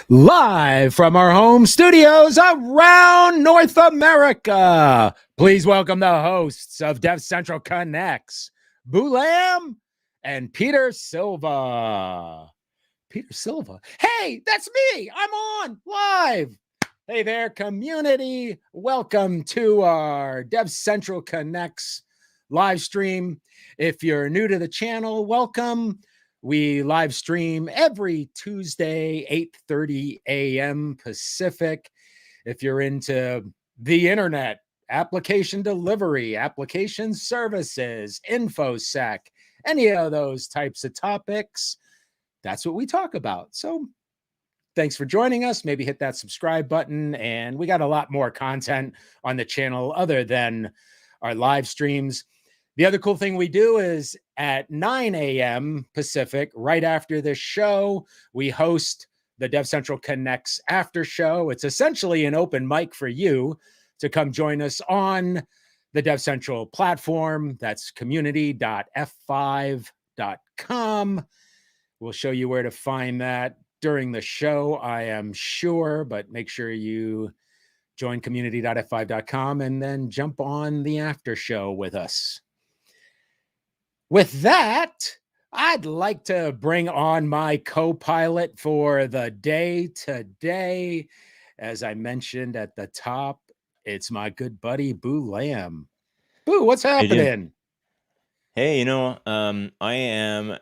Live from our home studios around North America. Please welcome the hosts of DevCentral Connects, Boolam and Peter Silva. Peter Silva. Hey, that's me. I'm on live. Hey there, community. Welcome to our DevCentral Connects live stream. If you're new to the channel, welcome. We live stream every Tuesday, 8:30 a.m. Pacific. If you're into the internet, application delivery, application services, InfoSec, any of those types of topics, that's what we talk about. So thanks for joining us. Maybe hit that subscribe button. And we got a lot more content on the channel other than our live streams. The other cool thing we do is at 9 a.m. Pacific, right after this show, we host the DevCentral Connects after show. It's essentially an open mic for you to come join us on the DevCentral platform. That's community.f5.com. We'll show you where to find that during the show, I am sure, but make sure you join community.f5.com and then jump on the after show with us. With that, I'd like to bring on my co-pilot for the day today. As I mentioned at the top, it's my good buddy, Boolam. Boo, what's happening? Hey, I am,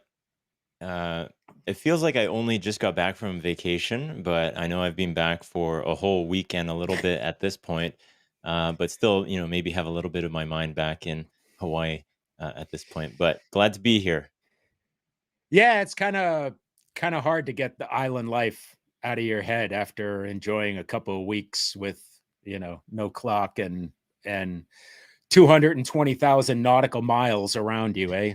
it feels like I only just got back from vacation, but I know I've been back for a whole week and a little bit at this point, but still, maybe have a little bit of my mind back in Hawaii at this point, but glad to be here. Yeah, it's kind of hard to get the island life out of your head after enjoying a couple of weeks with, no clock and 220,000 nautical miles around you, eh?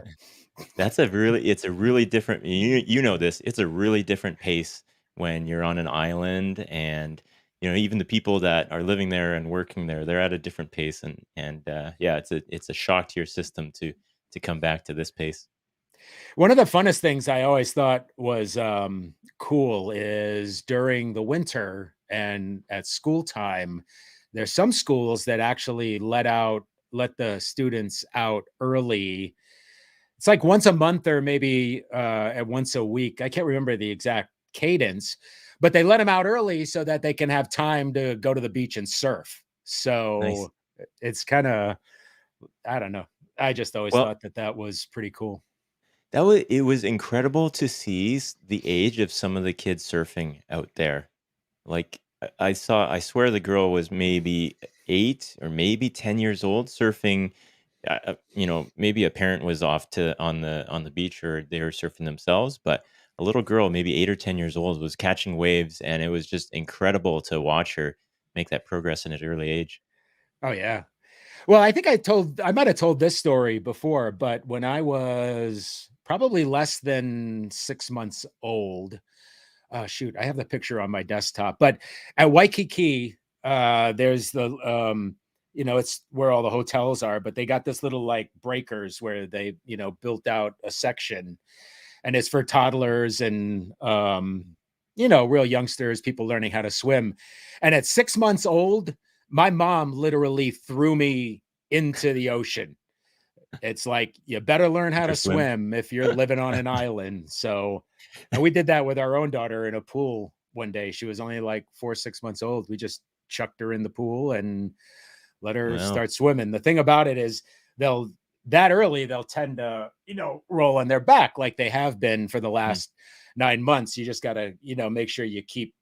It's a really different, you know this, it's a really different pace when you're on an island, and even the people that are living there and working there, they're at a different pace, and yeah, it's a shock to your system to come back to this pace. One of the funnest things I always thought was cool is during the winter and at school time, there's some schools that actually let the students out early. It's like once a month or maybe at once a week. I can't remember the exact cadence, but they let them out early so that they can have time to go to the beach and surf. So Nice. it's kind of, I don't know. I just always Well, thought that was pretty cool. it was incredible to see the age of some of the kids surfing out there. Like I swear the girl was maybe 8 or maybe 10 years old surfing. Maybe a parent was off on the beach, or they were surfing themselves, but a little girl, maybe 8 or 10 years old, was catching waves, and it was just incredible to watch her make that progress in an early age. Oh yeah. Well, I think I might have told this story before, but when I was probably less than 6 months old, shoot, I have the picture on my desktop, but at Waikiki, there's it's where all the hotels are, but they got this little like breakers where they, built out a section, and it's for toddlers and, real youngsters, people learning how to swim. And at 6 months old, my mom literally threw me into the ocean. It's like, you better learn how to swim if you're living on an island. So, and we did that with our own daughter in a pool one day. She was only like 6 months old. We just chucked her in the pool and let her start swimming. The thing about it is they'll tend to, roll on their back like they have been for the last 9 months. You just got to, make sure you keep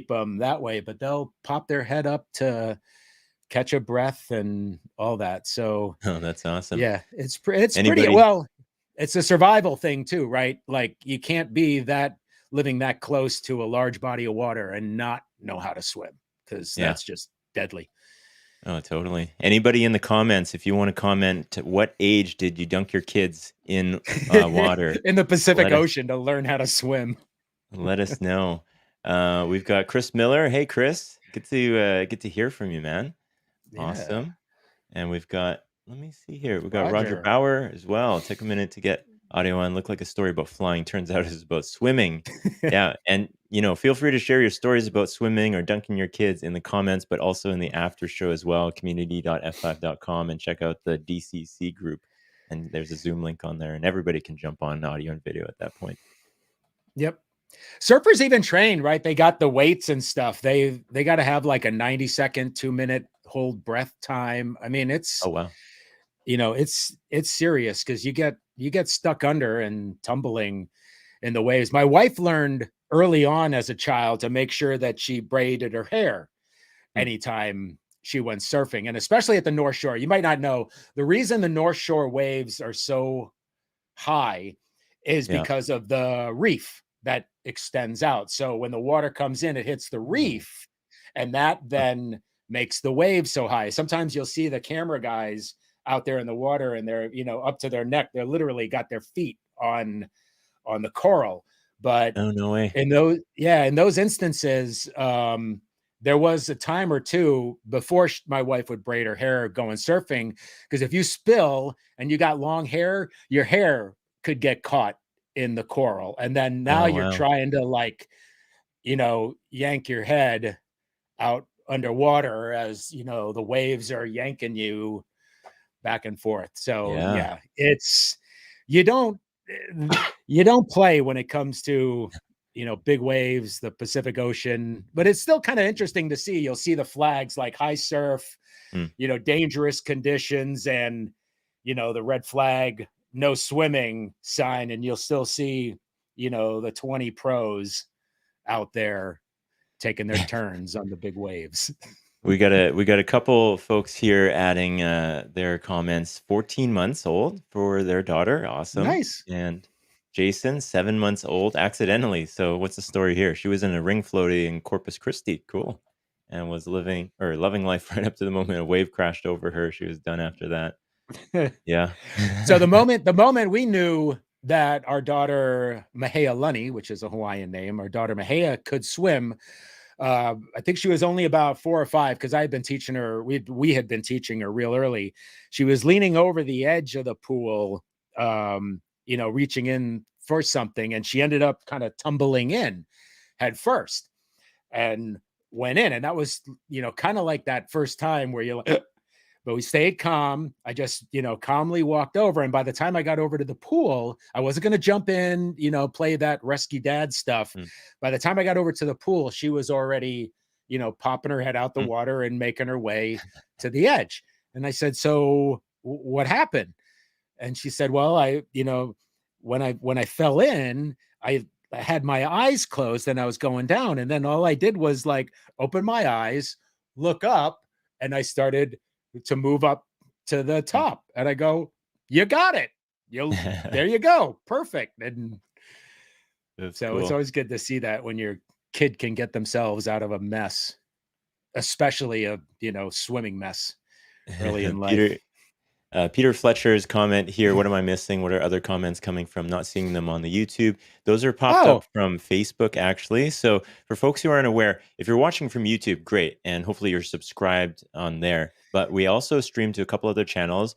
them that way, but they'll pop their head up to catch a breath and all that. So, Oh, that's awesome. yeah, it's pretty well. It's a survival thing too, right? Like you can't be living that close to a large body of water and not know how to swim, because that's just deadly. Oh, totally. Anybody in the comments, if you want to comment, what age did you dunk your kids in water? In the Pacific Ocean to learn how to swim. Let us know. We've got Chris Miller. Hey, Chris, good to hear from you, man. Yeah. Awesome. And we've got, let me see here. We've got Roger Bauer as well. It took a minute to get audio on. Looked like a story about flying. Turns out it's about swimming. Yeah. And feel free to share your stories about swimming or dunking your kids in the comments, but also in the after show as well, community.f5.com, and check out the DCC group. And there's a Zoom link on there, and everybody can jump on audio and video at that point. Yep. Surfers even train, right? They got the weights and stuff. They got to have like a 90-second, 2-minute hold breath time. I mean, it's, Oh, wow. it's serious because you get stuck under and tumbling in the waves. My wife learned early on as a child to make sure that she braided her hair anytime she went surfing, and especially at the North Shore. You might not know the reason the North Shore waves are so high is because of the reef that extends out. So when the water comes in, it hits the reef, and that then makes the waves so high. Sometimes you'll see the camera guys out there in the water, and they're up to their neck. They're literally got their feet on the coral. But Oh, no way. in those instances, there was a time or two before my wife would braid her hair going surfing, because if you spill and you got long hair, your hair could get caught in the coral, and then now you're trying to yank your head out underwater as the waves are yanking you back and forth. So it's you don't play when it comes to big waves, the Pacific Ocean, but it's still kind of interesting to see. You'll see the flags like high surf, dangerous conditions, and the red flag, no swimming sign, and you'll still see the 20 pros out there taking their turns on the big waves. We got a couple folks here adding their comments. 14 months old for their daughter. Awesome. Nice. And Jason, 7 months old, accidentally. So what's the story here? She was in a ring floaty in Corpus Christi. Cool. And was loving life right up to the moment a wave crashed over her. She was done after that. Yeah. So the moment we knew that our daughter Mahea Lunny, which is a Hawaiian name, our daughter Mahea could swim, I think she was only about 4 or 5, because I had been teaching her. We had been teaching her real early. She was leaning over the edge of the pool, reaching in for something, and she ended up kind of tumbling in head first and went in. And that was, kind of like that first time where you're like, but we stayed calm. I just, calmly walked over. And by the time I got over to the pool, I wasn't going to jump in, play that rescue dad stuff. By the time I got over to the pool, she was already, popping her head out the water and making her way to the edge. And I said, so what happened? And she said, well, when I fell in, I had my eyes closed and I was going down. And then all I did was open my eyes, look up, and I started to move up to the top. And I go, you got it. There you go. Perfect. And so cool. It's always good to see that when your kid can get themselves out of a mess, especially a, swimming mess early in life. Peter Fletcher's comment here. What am I missing? What are other comments coming from? Not seeing them on the YouTube. Those are popped up from Facebook, actually. So for folks who aren't aware, if you're watching from YouTube, great. And hopefully you're subscribed on there. But we also stream to a couple other channels,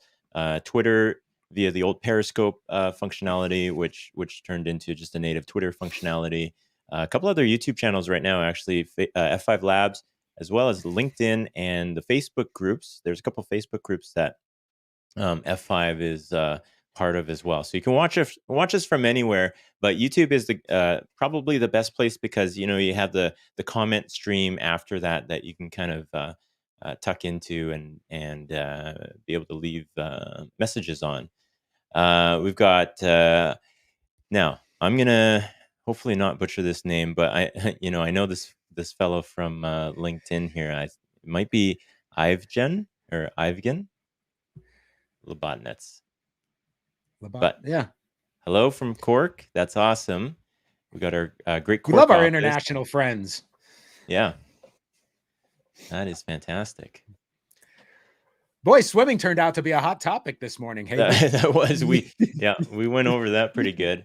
Twitter via the old Periscope functionality, which turned into just a native Twitter functionality. A couple other YouTube channels right now, actually, F5 Labs, as well as LinkedIn and the Facebook groups. There's a couple Facebook groups that F5 is part of as well. So you can watch us from anywhere, but YouTube is the probably the best place because you have the comment stream after that you can kind of tuck into and be able to leave messages on. We've got now I'm gonna hopefully not butcher this name, but I know this fellow from LinkedIn here. It might be Ivgen or Ivgen. Labotnets. But yeah. Hello from Cork. That's awesome. We got our great Cork. We love our office. International friends. Yeah. That is fantastic. Boy, swimming turned out to be a hot topic this morning. Hey, that was we went over that pretty good.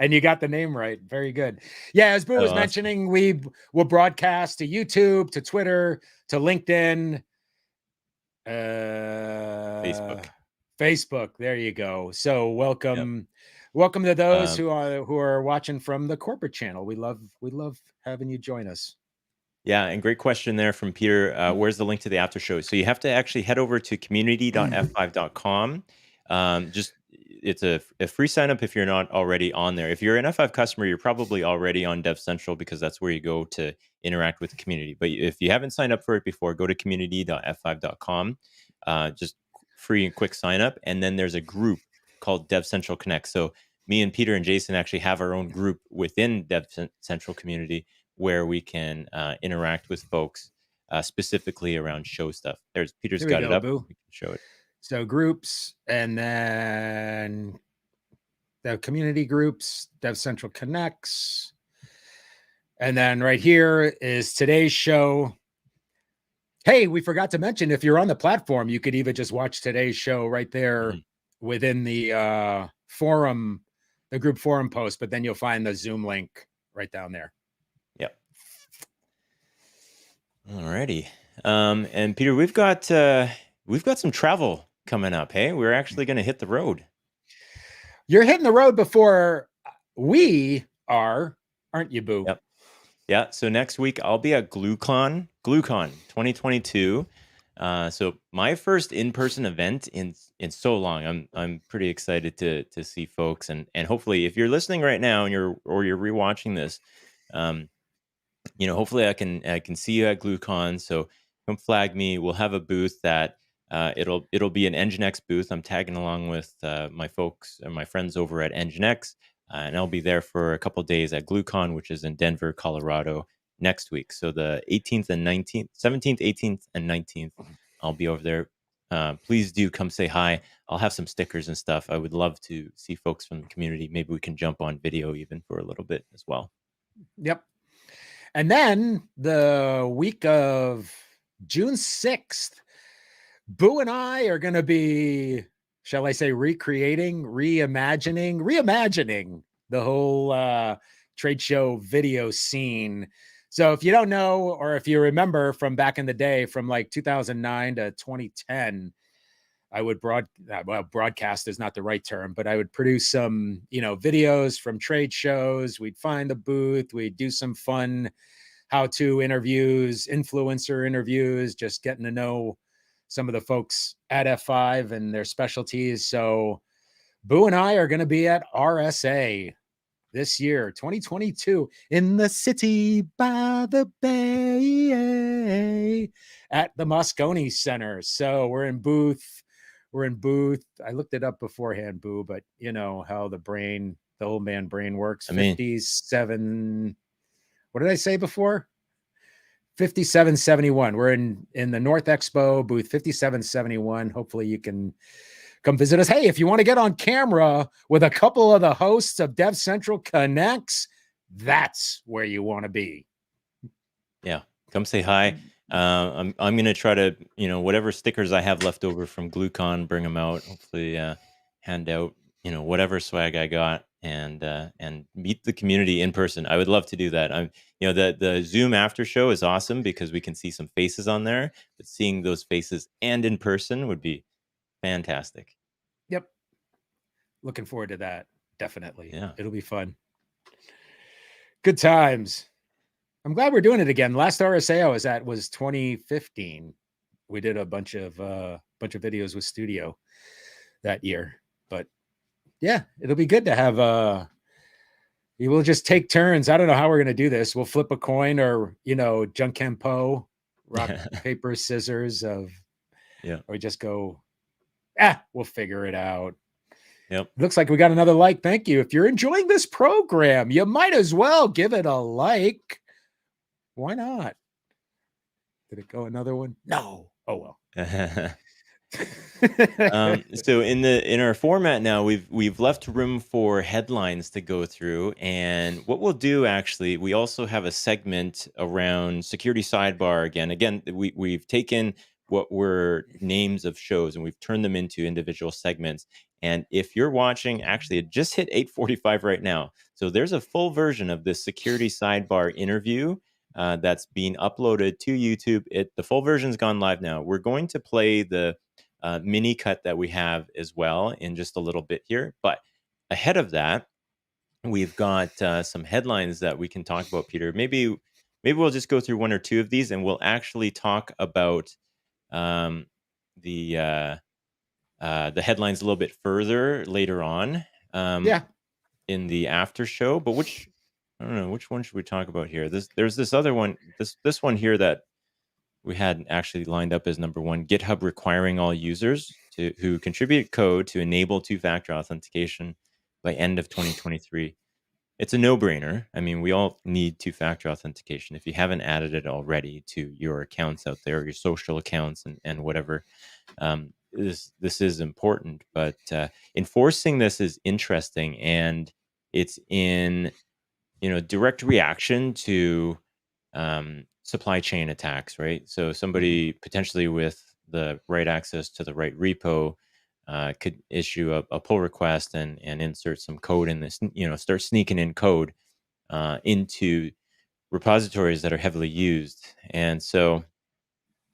And you got the name right. Very good. Yeah, as Boo was mentioning, we will broadcast to YouTube, to Twitter, to LinkedIn, Facebook. There you go. So welcome Welcome to those Um, who are watching from the corporate channel. We love having you join us. Yeah, and great question there from Peter. Where's the link to the after show? So you have to actually head over to community.f5.com. Just it's a free sign up if you're not already on there. If you're an F5 customer, you're probably already on DevCentral because that's where you go to interact with the community. But if you haven't signed up for it before, go to community.f5.com. Just free and quick sign up, and then there's a group called DevCentral Connects. So me and Peter and Jason actually have our own group within DevCentral community where we can interact with folks specifically around show stuff. There's Peter's Here we got it go, up. Boo. We can show it. So groups, and then the community groups, DevCentral Connects. And then right here is today's show. Hey, we forgot to mention, if you're on the platform, you could even just watch today's show right there within the forum, the group forum post, but then you'll find the Zoom link right down there. Yep. Alrighty. And Peter, we've got some travel coming up. Hey, we're actually going to hit the road. You're hitting the road before we are, aren't you, Boo? Yep. Yeah. So next week I'll be at GlueCon 2022. So my first in-person event in so long. I'm pretty excited to see folks, and hopefully if you're listening right now and you're rewatching this, hopefully I can see you at GlueCon. So come flag me. We'll have a booth that it'll be an Nginx booth. I'm tagging along with my folks and my friends over at Nginx, and I'll be there for a couple days at GlueCon, which is in Denver, Colorado, next week. So the 18th and 19th, 17th, 18th, and 19th, I'll be over there. Please do come say hi. I'll have some stickers and stuff. I would love to see folks from the community. Maybe we can jump on video even for a little bit as well. Yep. And then the week of June 6th, Boo and I are going to be, shall I say, reimagining the whole trade show video scene. So if you don't know, or if you remember from back in the day, from like 2009 to 2010, I would broadcast is not the right term, but I would produce some, videos from trade shows. We'd find the booth. We'd do some fun how-to interviews, influencer interviews, just getting to know some of the folks at F5 and their specialties. So Boo and I are going to be at RSA this year, 2022, in the city by the bay at the Moscone Center. So we're in booth. I looked it up beforehand, Boo, but you know how the old man brain works. 57. What did I say before? 5771. We're in the North Expo booth 5771. Hopefully you can come visit us. Hey, if you want to get on camera with a couple of the hosts of DevCentral Connects, that's where you want to be. Yeah, come say hi. I'm going to try to, whatever stickers I have left over from GlueCon, bring them out. Hopefully hand out, whatever swag I got, and meet the community in person. I would love to do that. The Zoom after show is awesome because we can see some faces on there, but seeing those faces and in person would be fantastic. Yep. Looking forward to that. Definitely. Yeah. It'll be fun. Good times. I'm glad we're doing it again. Last RSA I was at was 2015. We did a bunch of videos with Studio that year. But yeah, it'll be good to have we will just take turns. I don't know how we're gonna do this. We'll flip a coin, or Junkempo, rock, paper, scissors or just go, we'll figure it out. Yep. Looks like we got another like. Thank you. If you're enjoying this program, you might as well give it a like. Why not? Did it go another one? No. Oh well. So in our format now, we've left room for headlines to go through, and what we'll do, actually, we also have a segment around security sidebar. Again, we've taken what were names of shows and we've turned them into individual segments. And if you're watching, actually, it just hit 8:45 right now. So there's a full version of this security sidebar interview that's being uploaded to YouTube. The full version's gone live now. We're going to play the mini cut that we have as well in just a little bit here. But ahead of that, we've got some headlines that we can talk about, Peter. Maybe we'll just go through one or two of these, and we'll actually talk about the headlines a little bit further later on. Yeah. In the after show. But I don't know, which one should we talk about here? There's this other one, this one here that we had actually lined up as number one: GitHub requiring all users who contribute code to enable two-factor authentication by end of 2023. It's a no-brainer. I mean, we all need two-factor authentication. If you haven't added it already to your accounts out there, your social accounts and whatever, this is important. But enforcing this is interesting, and it's in direct reaction to supply chain attacks, right? So somebody potentially with the right access to the right repo could issue a pull request and insert some code in this, start sneaking in code into repositories that are heavily used. And so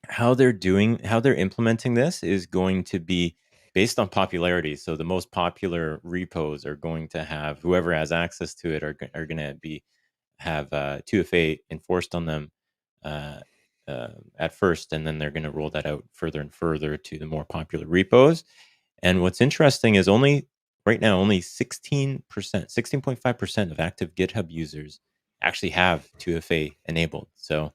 how they're implementing this is going to be based on popularity. So the most popular repos are going to have, whoever has access to it are going to have 2FA enforced on them at first, and then they're going to roll that out further and further to the more popular repos. And what's interesting is right now only 16.5% of active GitHub users actually have 2FA enabled. So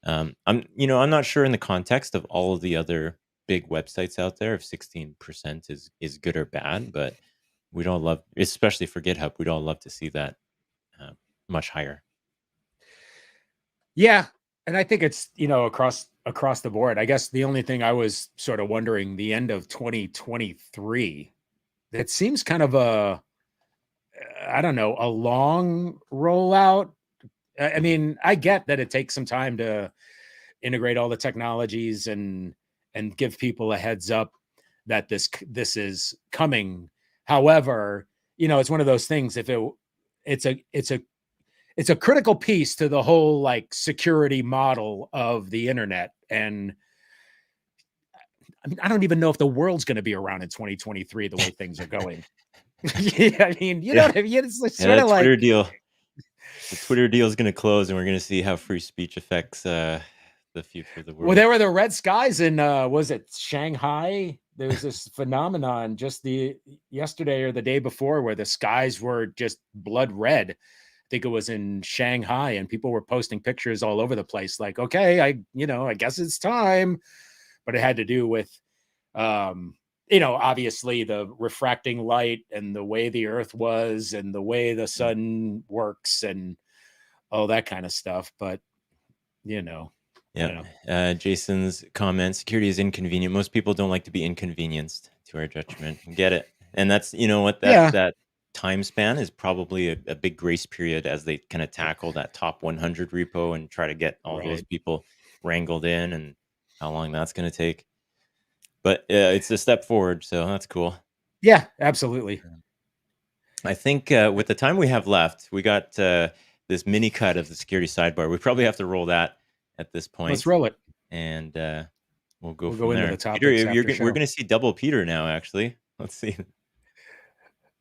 I'm not sure in the context of all of the other big websites out there if 16% is good or bad, but we'd all love, especially for GitHub, we'd all love to see that much higher. Yeah. And I think it's, across the board. I guess the only thing I was sort of wondering, the end of 2023, it seems kind of a long rollout. I mean, I get that it takes some time to integrate all the technologies and give people a heads up that this is coming. However, it's one of those things. If it's a critical piece to the whole like security model of the internet. And I mean, I don't even know if the world's going to be around in 2023 the way things are going. Yeah, I mean, know what I mean? It's sort of like Twitter deal. The Twitter deal is going to close, and we're going to see how free speech affects the future of the world. Well, there were the red skies in was it Shanghai? There was this phenomenon just yesterday or the day before where the skies were just blood red. I think it was in Shanghai, and people were posting pictures all over the place. Like, okay, I guess it's time. But it had to do with, obviously the refracting light and the way the earth was and the way the sun works and all that kind of stuff. But, yeah. Jason's comment: security is inconvenient. Most people don't like to be inconvenienced, to our judgment. Get it. And that's, that time span is probably a big grace period as they kind of tackle that top 100 repo and try to get all those people wrangled in, and how long that's going to take. But it's a step forward, so that's cool. Yeah, absolutely. I think with the time we have left, we got this mini cut of the security sidebar. We probably have to roll that at this point. Let's roll it. And we'll go into the topics. Peter, we're going to see double Peter now, actually. Let's see.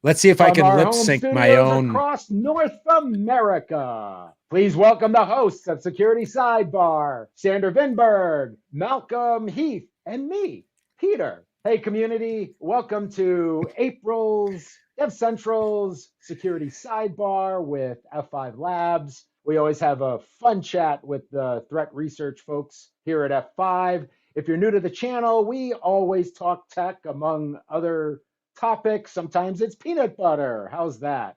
Let's see if I can lip sync my own. Across North America. Please welcome the hosts of Security Sidebar, Sander Vinberg, Malcolm Heath, and me, Peter. Hey, community. Welcome to April's DevCentral's Security Sidebar with F5 Labs. We always have a fun chat with the threat research folks here at F5. If you're new to the channel, we always talk tech among other topics. Sometimes it's peanut butter. How's that?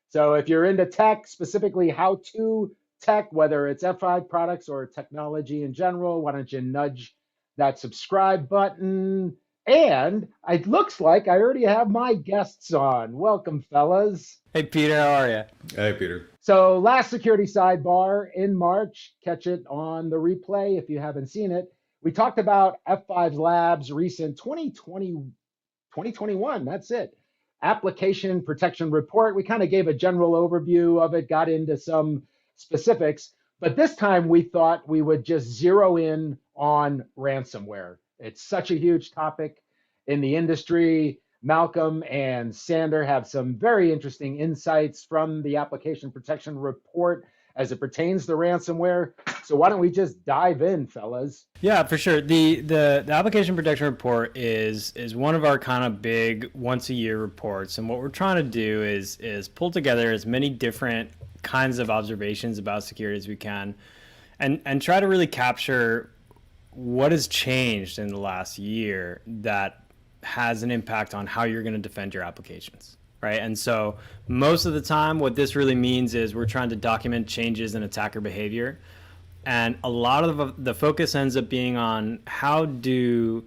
So if you're into tech, specifically how-to tech, whether it's F5 products or technology in general, why don't you nudge that subscribe button? And it looks like I already have my guests on. Welcome, fellas. Hey, Peter, how are you? Hey, Peter. So last Security Sidebar in March, catch it on the replay if you haven't seen it. We talked about F5 Labs' recent 2021, that's it, application protection report. We kind of gave a general overview of it, got into some specifics, but this time we thought we would just zero in on ransomware. It's such a huge topic in the industry. Malcolm and Sander have some very interesting insights from the application protection report as it pertains to ransomware. So why don't we just dive in, fellas? Yeah, for sure. The application protection report is one of our kind of big once a year reports, and what we're trying to do is pull together as many different kinds of observations about security as we can, and try to really capture what has changed in the last year that has an impact on how you're going to defend your applications, right? And so most of the time, what this really means is we're trying to document changes in attacker behavior. And a lot of the focus ends up being on how do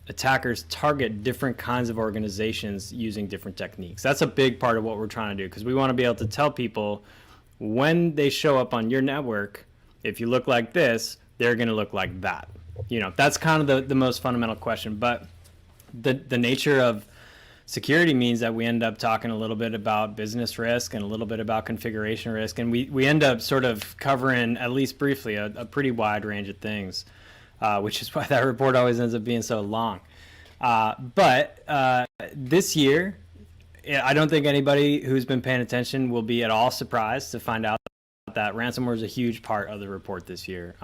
attackers target different kinds of organizations using different techniques. That's a big part of what we're trying to do, because we want to be able to tell people when they show up on your network, if you look like this, they're going to look like that. You know, that's kind of the most fundamental question. But the nature of security means that we end up talking a little bit about business risk and a little bit about configuration risk. And we end up sort of covering, at least briefly, a pretty wide range of things, which is why that report always ends up being so long. But this year, I don't think anybody who's been paying attention will be at all surprised to find out that ransomware is a huge part of the report this year.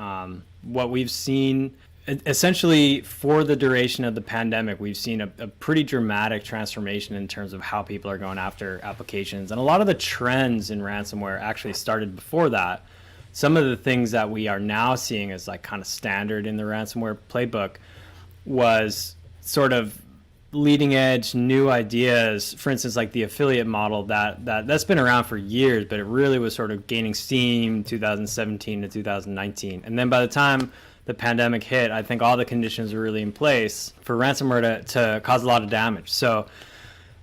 What we've seen, essentially for the duration of the pandemic, we've seen a pretty dramatic transformation in terms of how people are going after applications. And a lot of the trends in ransomware actually started before that. Some of the things that we are now seeing as like kind of standard in the ransomware playbook was sort of leading edge new ideas. For instance, like the affiliate model that's been around for years, but it really was sort of gaining steam 2017 to 2019. And then by the time the pandemic hit, I think all the conditions were really in place for ransomware to cause a lot of damage. So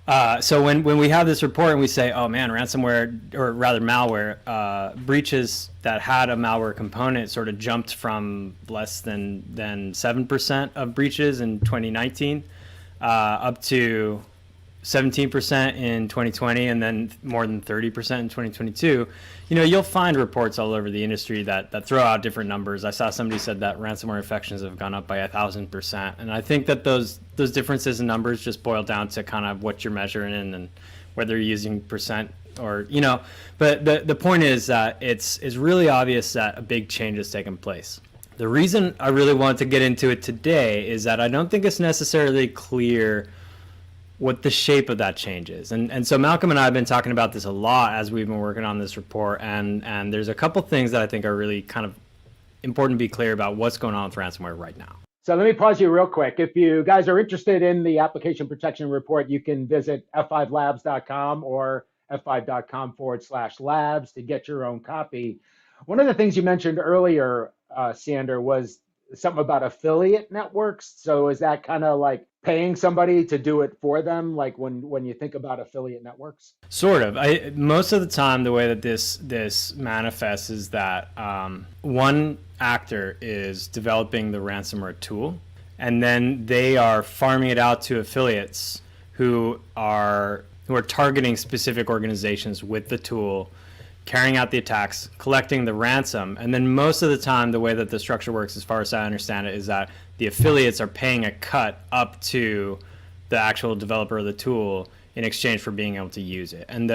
when we have this report and we say, oh man, ransomware, or rather malware, breaches that had a malware component sort of jumped from less than 7% of breaches in 2019 up to 17% in 2020, and then more than 30% in 2022. You know, you'll find reports all over the industry that throw out different numbers. I saw somebody said that ransomware infections have gone up by 1,000%, and I think that those differences in numbers just boil down to kind of what you're measuring and whether you're using percent or, you know. But the point is that it's really obvious that a big change has taken place. The reason I really want to get into it today is that I don't think it's necessarily clear what the shape of that change is. And so Malcolm and I have been talking about this a lot as we've been working on this report, and there's a couple things that I think are really kind of important to be clear about what's going on with ransomware right now. So let me pause you real quick. If you guys are interested in the application protection report, you can visit f5labs.com or f5.com/labs to get your own copy. One of the things you mentioned earlier, Sander, was something about affiliate networks. So is that kind of like paying somebody to do it for them, like when you think about affiliate networks? Sort of. Most of the time, the way that this manifests is that one actor is developing the ransomware tool, and then they are farming it out to affiliates who are targeting specific organizations with the tool, carrying out the attacks, collecting the ransom. And then most of the time, the way that the structure works, as far as I understand it, is that the affiliates are paying a cut up to the actual developer of the tool in exchange for being able to use it. And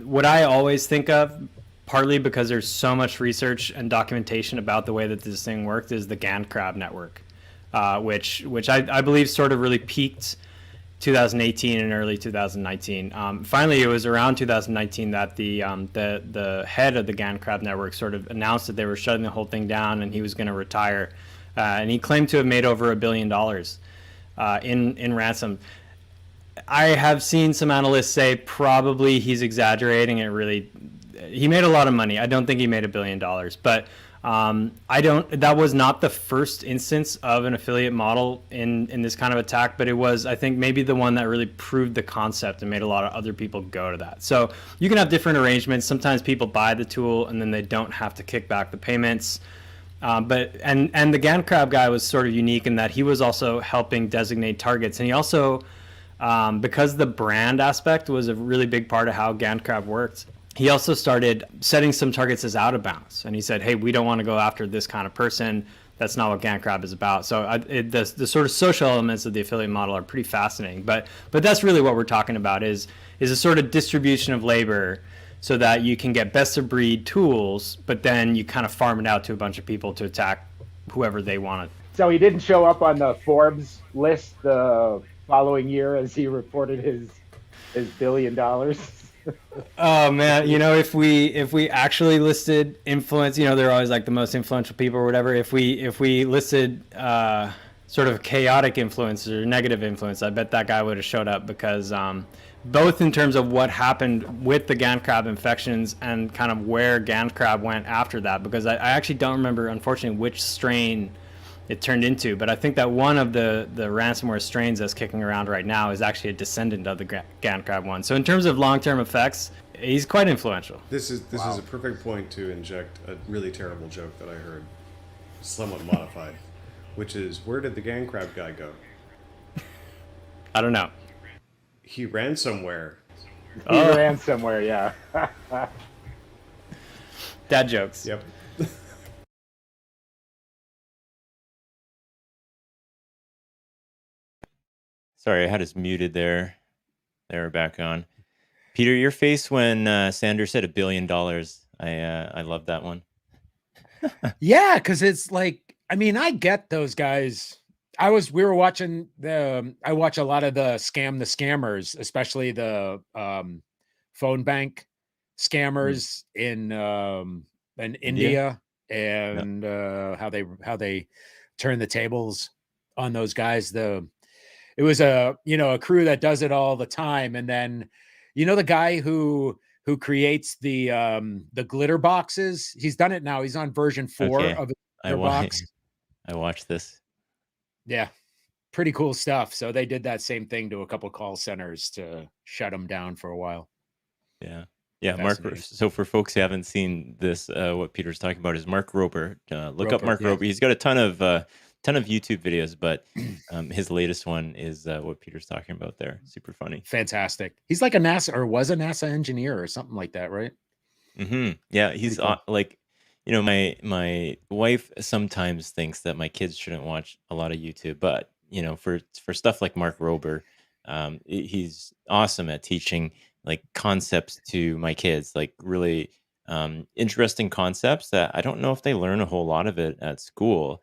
what I always think of, partly because there's so much research and documentation about the way that this thing worked, is the GandCrab network, which I believe sort of really peaked 2018 and early 2019. Finally, it was around 2019 that the head of the GandCrab network sort of announced that they were shutting the whole thing down and he was going to retire. And he claimed to have made over $1 billion in ransom. I have seen some analysts say probably he's exaggerating. He made a lot of money. I don't think he made $1 billion, but that was not the first instance of an affiliate model in this kind of attack, but it was, I think, maybe the one that really proved the concept and made a lot of other people go to that. So you can have different arrangements. Sometimes people buy the tool and then they don't have to kick back the payments. But the GandCrab guy was sort of unique in that he was also helping designate targets, and he also, because the brand aspect was a really big part of how GandCrab worked, he also started setting some targets as out of bounds. And he said, hey, we don't want to go after this kind of person. That's not what GandCrab is about. So the sort of social elements of the affiliate model are pretty fascinating. But that's really what we're talking about is a sort of distribution of labor so that you can get best of breed tools, but then you kind of farm it out to a bunch of people to attack whoever they want to. So he didn't show up on the Forbes list the following year as he reported his $1 billion. Oh man, if we actually listed influence, they're always like the most influential people or whatever. If we listed sort of chaotic influence or negative influence, I bet that guy would have showed up, because both in terms of what happened with the GandCrab infections and kind of where GandCrab went after that, because I actually don't remember, unfortunately, which strain it turned into, but I think that one of the ransomware strains that's kicking around right now is actually a descendant of the GandCrab one. So in terms of long-term effects, he's quite influential. This is a perfect point to inject a really terrible joke that I heard, somewhat modified, which is, where did the GandCrab guy go? I don't know. He ran somewhere. He ran somewhere, yeah. Dad jokes. Yep. Sorry, I had us muted there. They were back on. Peter, your face when Sanders said $1 billion. I love that one. Yeah, because it's like, I mean, I get those guys. We were watching I watch a lot of the scammers, especially the phone bank scammers in India, and how they turn the tables on those guys. It was a crew that does it all the time. And then, the guy who creates the glitter boxes, he's done it now. He's on version 4 of the glitter box. I watched this. Yeah. Pretty cool stuff. So they did that same thing to a couple call centers to shut them down for a while. Yeah. Yeah. Mark. So for folks who haven't seen this, what Peter's talking about is Mark Rober. Look up Mark Rober. He's got a ton of YouTube videos, but his latest one is what Peter's talking about there. Super funny. Fantastic. He's like a NASA, or was a NASA engineer or something like that, right? Mm-hmm. Yeah. He's cool. Like, my wife sometimes thinks that my kids shouldn't watch a lot of YouTube, but for stuff like Mark Rober, he's awesome at teaching like concepts to my kids, like really interesting concepts that I don't know if they learn a whole lot of it at school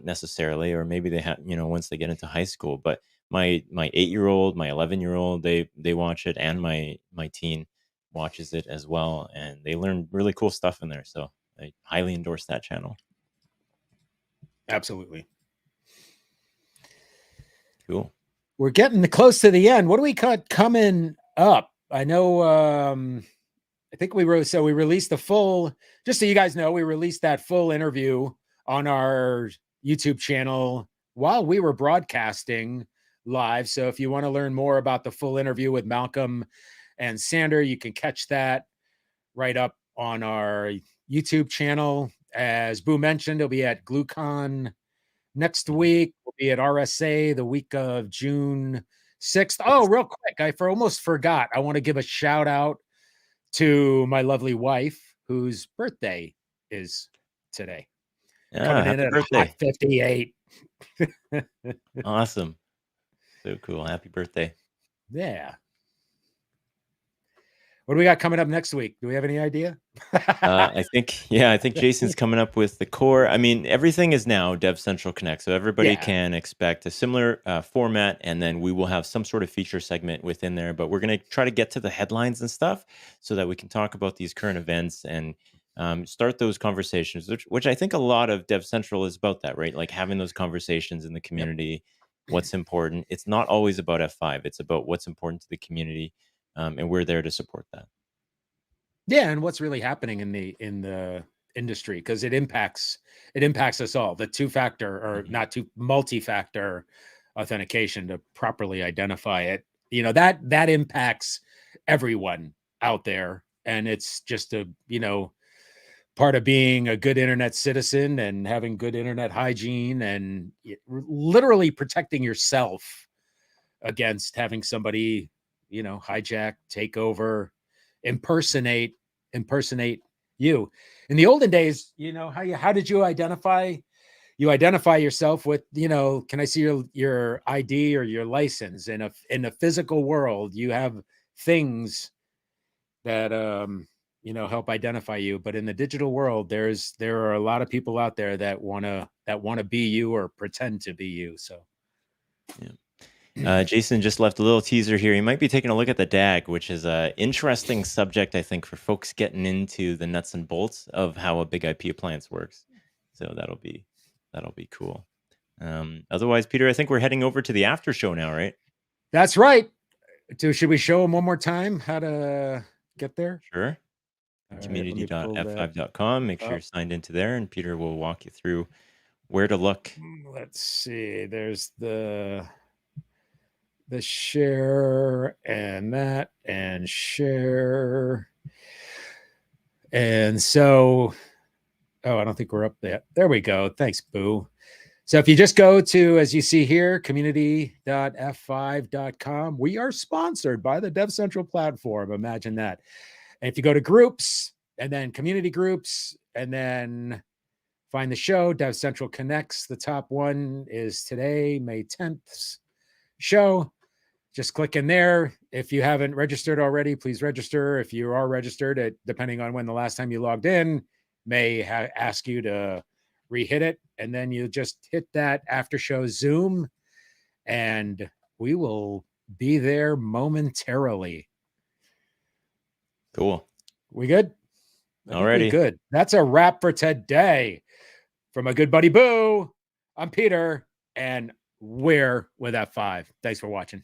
necessarily, or maybe they have, once they get into high school. But my 8-year-old, my 11-year-old, they watch it, and my teen watches it as well, and they learn really cool stuff in there. So I highly endorse that channel. Absolutely. Cool. We're getting close to the end. What do we got coming up? I know, I think we released the full, just so you guys know, we released that full interview on our YouTube channel while we were broadcasting live. So if you want to learn more about the full interview with Malcolm and Sander, you can catch that right up on our YouTube channel. As Boo mentioned, it'll be at GlueCon next week. We'll be at RSA the week of June 6th. Oh, real quick, I almost forgot. I want to give a shout out to my lovely wife, whose birthday is today. Coming in at birthday. 58. Awesome. So cool. Happy birthday. Yeah. What do we got coming up next week? Do we have any idea? I think Jason's coming up with the core. I mean, everything is now DevCentral Connect, so everybody can expect a similar format, and then we will have some sort of feature segment within there. But we're going to try to get to the headlines and stuff so that we can talk about these current events and start those conversations, which I think a lot of DevCentral is about that, right? Like having those conversations in the community. What's important. It's not always about F5. It's about what's important to the community. And we're there to support that. Yeah, and what's really happening in the industry, because it impacts us all. The two-factor or not multi-factor authentication, to properly identify it, that impacts everyone out there, and it's just a part of being a good internet citizen and having good internet hygiene and literally protecting yourself against having somebody hijack, take over, impersonate you. In the olden days, how did you identify you identify yourself with, can I see your ID or your license? In the physical world, you have things that help identify you, but in the digital world, there are a lot of people out there that want to be you or pretend to be you. So Jason just left a little teaser here. He might be taking a look at the DAG, which is an interesting subject, I think, for folks getting into the nuts and bolts of how a big IP appliance works. So that'll be cool. Otherwise, Peter, I think we're heading over to the after show now, right? That's right. Should we show them one more time how to get there? Sure. Community.f5.com. Make sure you're signed into there, and Peter will walk you through where to look. Let's see. There's the share and that and share. And so, I don't think we're up there. There we go. Thanks, Boo. So if you just go to, as you see here, community.f5.com, we are sponsored by the DevCentral platform. Imagine that. And if you go to groups and then community groups and then find the show, DevCentral Connects, the top one is today, May 10th show. Just click in there. If you haven't registered already, please register. If you are registered, depending on when the last time you logged in, may ask you to re-hit it, and then you just hit that after show Zoom, and we will be there momentarily. Cool. We good? Alrighty. Good. That's a wrap for today. From a good buddy Boo, I'm Peter, and we're with F5. Thanks for watching.